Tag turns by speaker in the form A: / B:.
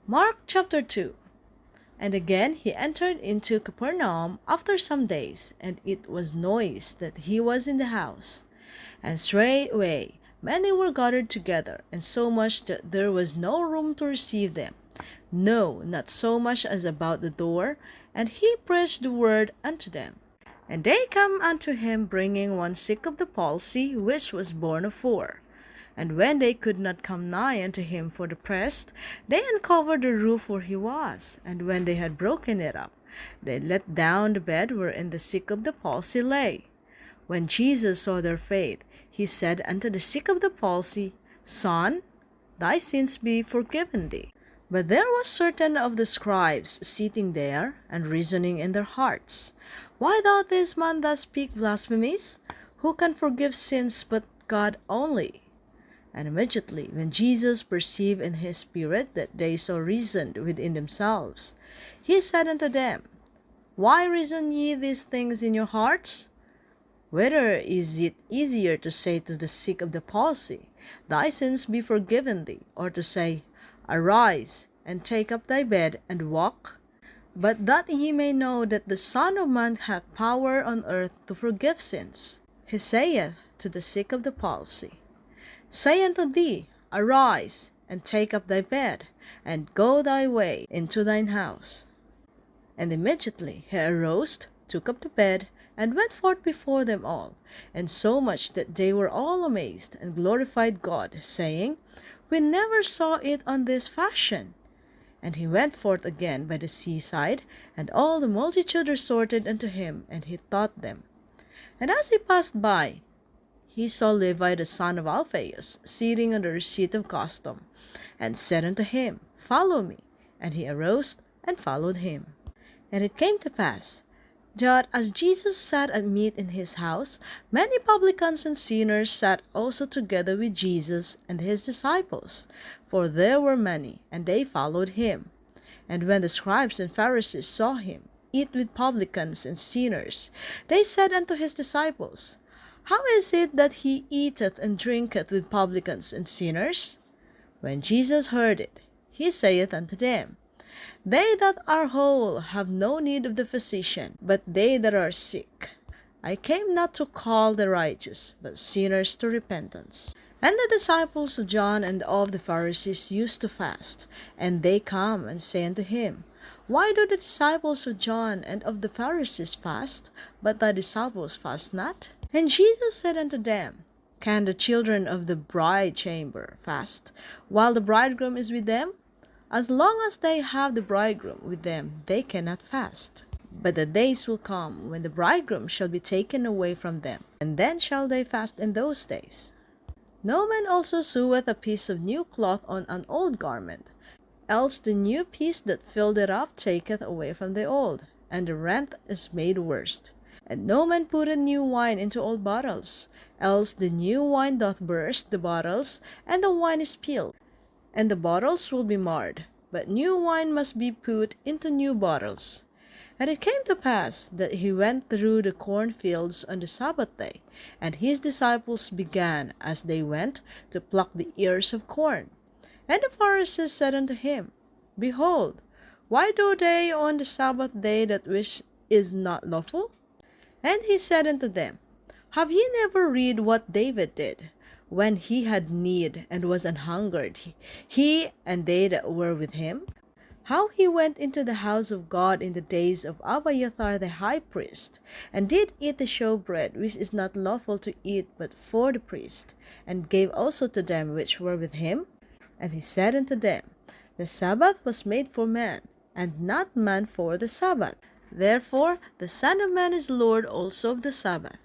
A: Mark chapter 2. And again he entered into Capernaum after some days, and it was noised that he was in the house. And straightway many were gathered together, and so much that there was no room to receive them, no, not so much as about the door. And he preached the word unto them. And they come unto him, bringing one sick of the palsy, which was born of 4. And when they could not come nigh unto him for the press, they uncovered the roof where he was. And when they had broken it up, they let down the bed wherein the sick of the palsy lay. When Jesus saw their faith, he said unto the sick of the palsy, Son, thy sins be forgiven thee. But there was certain of the scribes sitting there, and reasoning in their hearts, Why doth this man thus speak blasphemies? Who can forgive sins but God only? And immediately, when Jesus perceived in his spirit that they so reasoned within themselves, he said unto them, Why reason ye these things in your hearts? Whether is it easier to say to the sick of the palsy, Thy sins be forgiven thee, or to say, Arise, and take up thy bed, and walk? But that ye may know that the Son of Man hath power on earth to forgive sins, he saith to the sick of the palsy, Say unto thee, Arise, and take up thy bed, and go thy way into thine house. And immediately he arose, took up the bed, and went forth before them all, and so much that they were all amazed, and glorified God, saying, We never saw it on this fashion. And he went forth again by the seaside, and all the multitude resorted unto him, and he taught them. And as he passed by, he saw Levi the son of Alphaeus sitting on the receipt of custom, and said unto him, Follow me. And he arose and followed him. And it came to pass, that as Jesus sat at meat in his house, many publicans and sinners sat also together with Jesus and his disciples, for there were many, and they followed him. And when the scribes and Pharisees saw him eat with publicans and sinners, they said unto his disciples, How is it that he eateth and drinketh with publicans and sinners? When Jesus heard it, he saith unto them, They that are whole have no need of the physician, but they that are sick. I came not to call the righteous, but sinners to repentance. And the disciples of John and of the Pharisees used to fast, and they come and say unto him, Why do the disciples of John and of the Pharisees fast, but thy disciples fast not? And Jesus said unto them, Can the children of the bride chamber fast, while the bridegroom is with them? As long as they have the bridegroom with them, they cannot fast. But the days will come when the bridegroom shall be taken away from them, and then shall they fast in those days. No man also seweth a piece of new cloth on an old garment, else the new piece that filled it up taketh away from the old, and the rent is made worse. And no man putteth new wine into old bottles, else the new wine doth burst the bottles, and the wine is spilled, and the bottles will be marred. But new wine must be put into new bottles. And it came to pass that he went through the cornfields on the Sabbath day, and his disciples began, as they went, to pluck the ears of corn. And the Pharisees said unto him, Behold, why do they on the Sabbath day that which is not lawful? And he said unto them, Have ye never read what David did, when he had need and was an hungered, he and they that were with him? How he went into the house of God in the days of Abiathar the high priest, and did eat the showbread, which is not lawful to eat but for the priest, and gave also to them which were with him? And he said unto them, The Sabbath was made for man, and not man for the Sabbath. Therefore the Son of Man is Lord also of the Sabbath.